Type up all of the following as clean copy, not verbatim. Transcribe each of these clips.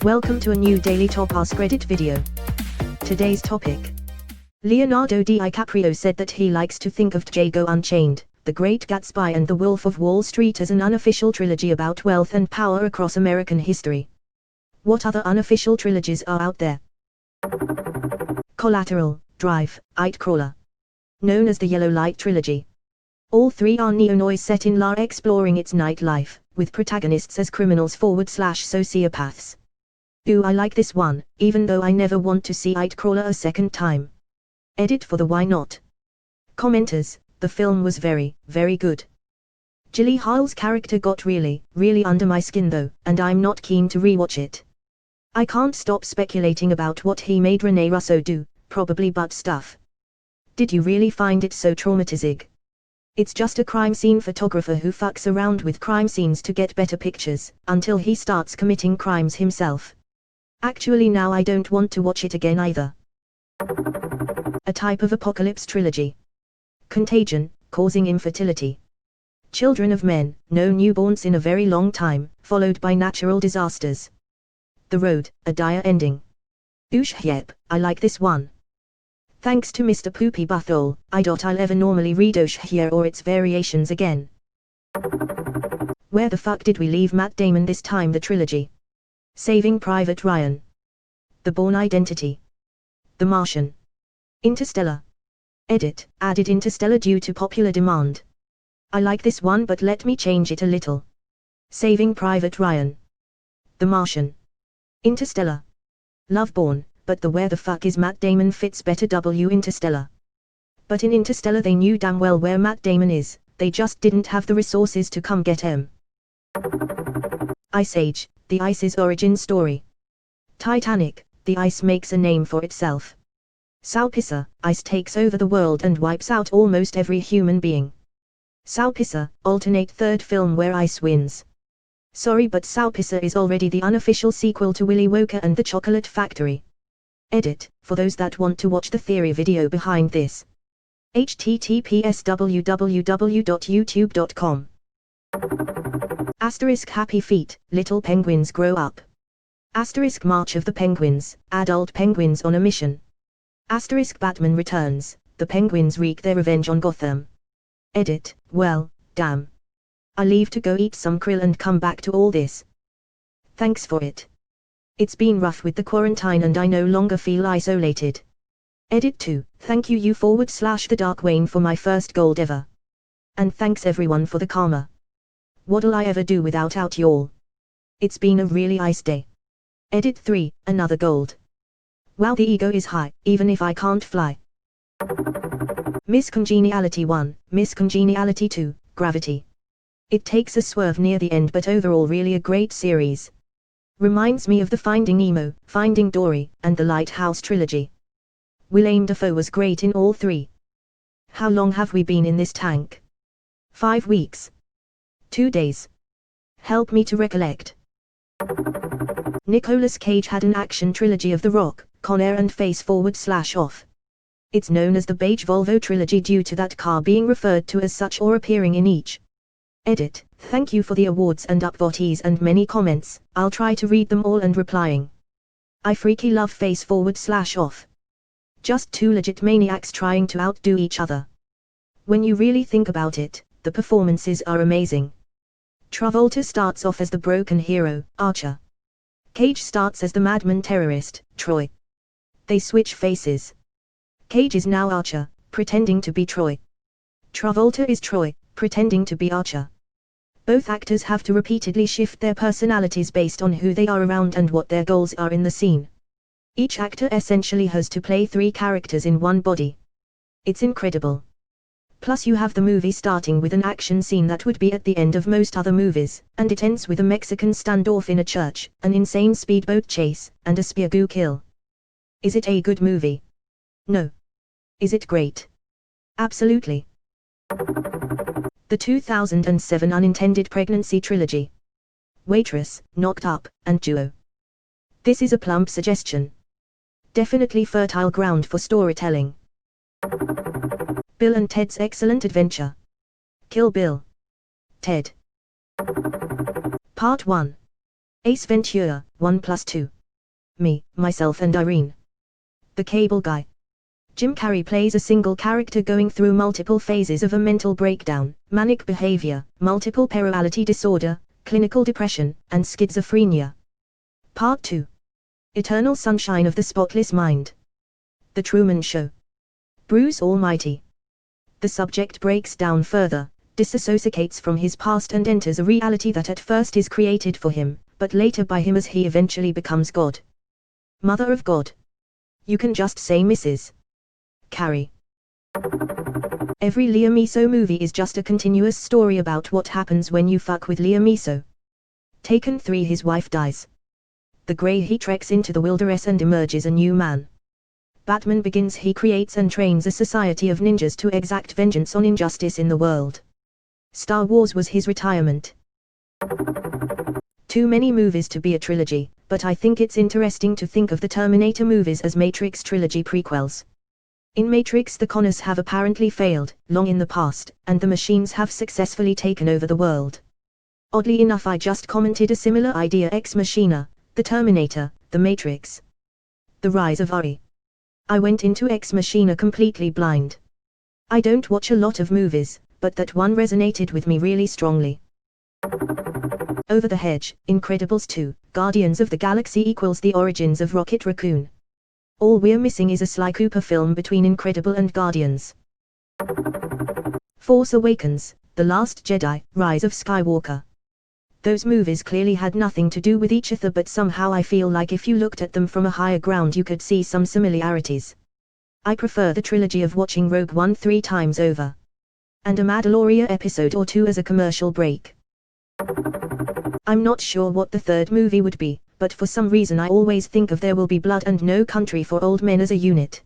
Welcome to a new daily top Askreddit video. Today's topic. Leonardo DiCaprio said that he likes to think of Django Unchained, The Great Gatsby and The Wolf of Wall Street as an unofficial trilogy about wealth and power across American history. What other unofficial trilogies are out there? Collateral, Drive, Nightcrawler. Known as the Yellow Light Trilogy. All three are neo-noir set in LA exploring its nightlife, with protagonists as criminals/sociopaths. Ooh, I like this one, even though I never want to see Nightcrawler a second time. Edit for the why not. Commenters, the film was very, very good. Gyllenhaal's character got really, really under my skin though, and I'm not keen to rewatch it. I can't stop speculating about what he made Rene Russo do, probably butt stuff. Did you really find it so traumatizing? It's just a crime scene photographer who fucks around with crime scenes to get better pictures, until he starts committing crimes himself. Actually now I don't want to watch it again either. A type of apocalypse trilogy. Contagion, causing infertility. Children of men, no newborns in a very long time, followed by natural disasters. The Road, a dire ending. Oosh yep, I like this one. Thanks to Mr. Poopy Butthole, I'll ever normally read Oosh here or its variations again. Where the fuck did we leave Matt Damon this time? The trilogy. Saving Private Ryan. The Bourne Identity. The Martian. Interstellar. Edit, added Interstellar due to popular demand. I like this one but let me change it a little. Saving Private Ryan. The Martian. Interstellar. Love Bourne, but the where the fuck is Matt Damon fits better. Interstellar. But in Interstellar they knew damn well where Matt Damon is, they just didn't have the resources to come get him. Ice Age, the ice's origin story. Titanic, the ice makes a name for itself. Salpissa, ice takes over the world and wipes out almost every human being. Salpissa, alternate third film where ice wins. Sorry but Salpissa is already the unofficial sequel to Willy Wonka and the Chocolate Factory. Edit, for those that want to watch the theory video behind this. https://www.youtube.com. Asterisk Happy Feet, Little Penguins Grow Up. Asterisk March of the Penguins, Adult Penguins on a Mission. Asterisk Batman Returns, the Penguins wreak their revenge on Gotham. Edit, well, damn. I leave to go eat some krill and come back to all this. Thanks for it. It's been rough with the quarantine and I no longer feel isolated. Edit 2, thank you /the Dark Wayne for my first gold ever. And thanks everyone for the karma. What'll I ever do without y'all? It's been a really ice day. Edit 3, another gold. Wow, the ego is high, even if I can't fly. Miss Congeniality 1, Miss Congeniality 2, Gravity. It takes a swerve near the end but overall really a great series. Reminds me of the Finding Nemo, Finding Dory, and the Lighthouse trilogy. Willem Dafoe was great in all three. How long have we been in this tank? 5 weeks. 2 days. Help me to recollect. Nicolas Cage had an action trilogy of The Rock, Con Air and Face /Off. It's known as the Beige Volvo trilogy due to that car being referred to as such or appearing in each. Edit, thank you for the awards and upvotes and many comments, I'll try to read them all and replying. I freaky love Face /Off. Just two legit maniacs trying to outdo each other. When you really think about it, the performances are amazing. Travolta starts off as the broken hero, Archer. Cage starts as the madman terrorist, Troy. They switch faces. Cage is now Archer, pretending to be Troy. Travolta is Troy, pretending to be Archer. Both actors have to repeatedly shift their personalities based on who they are around and what their goals are in the scene. Each actor essentially has to play 3 characters in one body. It's incredible. Plus you have the movie starting with an action scene that would be at the end of most other movies, and it ends with a Mexican standoff in a church, an insane speedboat chase, and a spear goo kill. Is it a good movie? No. Is it great? Absolutely. The 2007 Unintended Pregnancy Trilogy. Waitress, Knocked Up, and Duo. This is a plump suggestion. Definitely fertile ground for storytelling. Bill and Ted's Excellent Adventure. Kill Bill. Ted. Part 1. Ace Ventura, 1+2. Me, Myself and Irene. The Cable Guy. Jim Carrey plays a single character going through multiple phases of a mental breakdown, manic behavior, multiple personality disorder, clinical depression, and schizophrenia. Part 2. Eternal Sunshine of the Spotless Mind. The Truman Show. Bruce Almighty. The subject breaks down further, disassociates from his past and enters a reality that at first is created for him, but later by him as he eventually becomes God. Mother of God. You can just say Mrs. Carrey. Every Liam Neeson movie is just a continuous story about what happens when you fuck with Liam Neeson. Taken 3, his wife dies. The Grey, he treks into the wilderness and emerges a new man. Batman Begins, he creates and trains a society of ninjas to exact vengeance on injustice in the world. Star Wars was his retirement. Too many movies to be a trilogy, but I think it's interesting to think of the Terminator movies as Matrix trilogy prequels. In Matrix, the Connors have apparently failed, long in the past, and the machines have successfully taken over the world. Oddly enough, I just commented a similar idea: Ex Machina, the Terminator, the Matrix. The Rise of Ari. I went into Ex Machina completely blind. I don't watch a lot of movies, but that one resonated with me really strongly. Over the Hedge, Incredibles 2, Guardians of the Galaxy equals the origins of Rocket Raccoon. All we're missing is a Sly Cooper film between Incredible and Guardians. Force Awakens, The Last Jedi, Rise of Skywalker. Those movies clearly had nothing to do with each other, but somehow I feel like if you looked at them from a higher ground you could see some similarities. I prefer the trilogy of watching Rogue One 3 times over. And a Mandalorian episode or 2 as a commercial break. I'm not sure what the third movie would be, but for some reason I always think of There Will Be Blood and No Country for Old Men as a unit.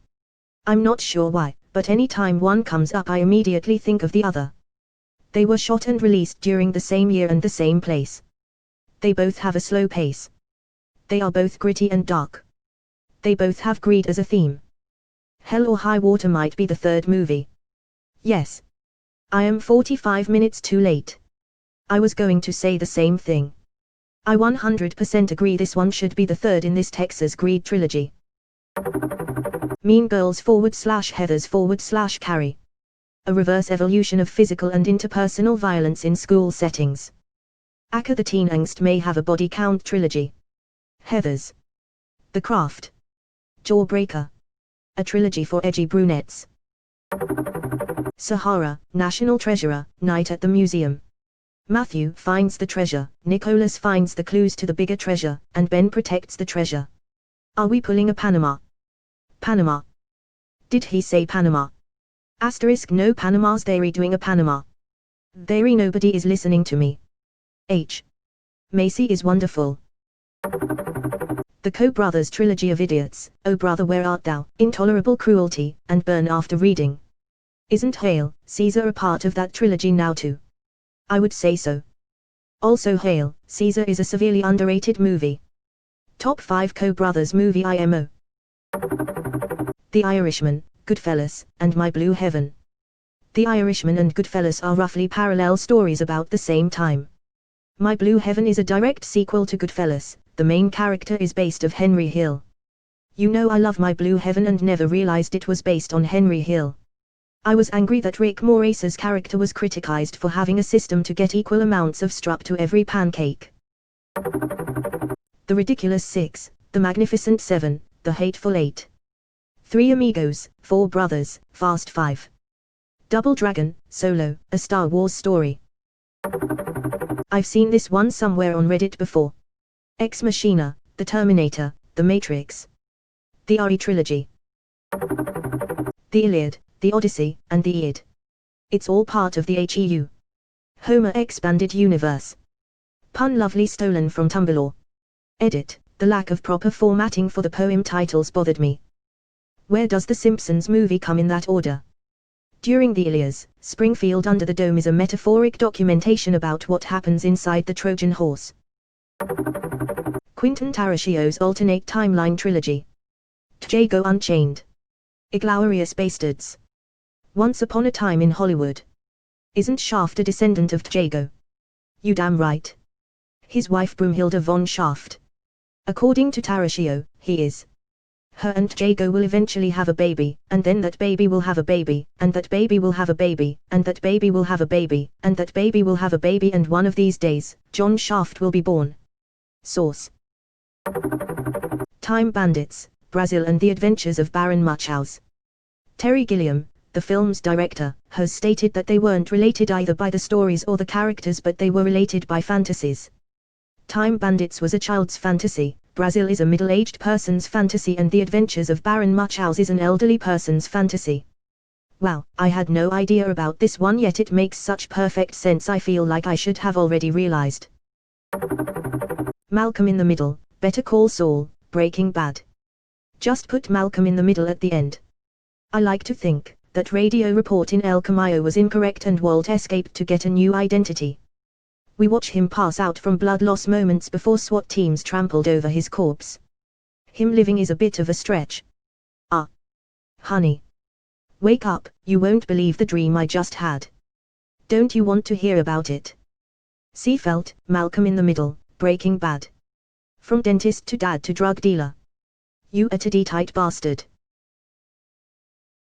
I'm not sure why, but any time one comes up I immediately think of the other. They were shot and released during the same year and the same place. They both have a slow pace. They are both gritty and dark. They both have greed as a theme. Hell or High Water might be the third movie. Yes. I am 45 minutes too late. I was going to say the same thing. I 100% agree this one should be the third in this Texas Greed trilogy. Mean Girls /Heathers Carrie. A reverse evolution of physical and interpersonal violence in school settings. Aka the Teen Angst may have a body count trilogy. Heathers. The Craft. Jawbreaker. A trilogy for edgy brunettes. Sahara, National Treasurer, Night at the Museum. Matthew finds the treasure, Nicholas finds the clues to the bigger treasure, and Ben protects the treasure. Are we pulling a Panama? Panama. Did he say Panama? Asterisk no, Panama's they're doing a Panama. They're nobody is listening to me. H. Macie is wonderful. The Coen Brothers trilogy of idiots, Oh Brother Where Art Thou, Intolerable Cruelty, and Burn After Reading. Isn't Hail, Caesar a part of that trilogy now too? I would say so. Also Hail, Caesar is a severely underrated movie. Top 5 Coen Brothers movie IMO. The Irishman, Goodfellas, and My Blue Heaven. The Irishman and Goodfellas are roughly parallel stories about the same time. My Blue Heaven is a direct sequel to Goodfellas. The main character is based on Henry Hill. You know I love My Blue Heaven and never realized it was based on Henry Hill. I was angry that Rick Moranis' character was criticized for having a system to get equal amounts of strap to every pancake. The Ridiculous Six, The Magnificent Seven, The Hateful Eight. Three Amigos, Four Brothers, Fast Five. Double Dragon, Solo, A Star Wars Story. I've seen this one somewhere on Reddit before. Ex Machina, The Terminator, The Matrix. The Ari Trilogy. The Iliad, The Odyssey, and the Iliad. It's all part of the HEU. Homer Expanded Universe. Pun lovely stolen from Tumblr. Edit, the lack of proper formatting for the poem titles bothered me. Where does the Simpsons movie come in that order? During the Ilias, Springfield Under the Dome is a metaphoric documentation about what happens inside the Trojan horse. Quentin Tarantino's alternate timeline trilogy. Django Unchained. Inglourious Basterds. Once Upon a Time in Hollywood. Isn't Shaft a descendant of Django? You damn right. His wife Broomhilda von Schaft. According to Tarashio, he is. Her and Django will eventually have a baby, and then that baby will have a baby, and that baby will have a baby, and that baby will have a baby, and that baby will have a baby, and one of these days, John Shaft will be born. Source: Time Bandits, Brazil and the Adventures of Baron Munchausen. Terry Gilliam, the film's director, has stated that they weren't related either by the stories or the characters, but they were related by fantasies. Time Bandits was a child's fantasy, Brazil is a middle-aged person's fantasy, and The Adventures of Baron Munchausen is an elderly person's fantasy. Wow, I had no idea about this one, yet it makes such perfect sense. I feel like I should have already realized. Malcolm in the Middle, Better Call Saul, Breaking Bad. Just put Malcolm in the middle at the end. I like to think that radio report in El Camino was incorrect and Walt escaped to get a new identity. We watch him pass out from blood loss moments before SWAT teams trampled over his corpse. Him living is a bit of a stretch. Ah. Honey. Wake up, you won't believe the dream I just had. Don't you want to hear about it? Seafelt, Malcolm in the Middle, Breaking Bad. From dentist to dad to drug dealer. You a titty tight bastard.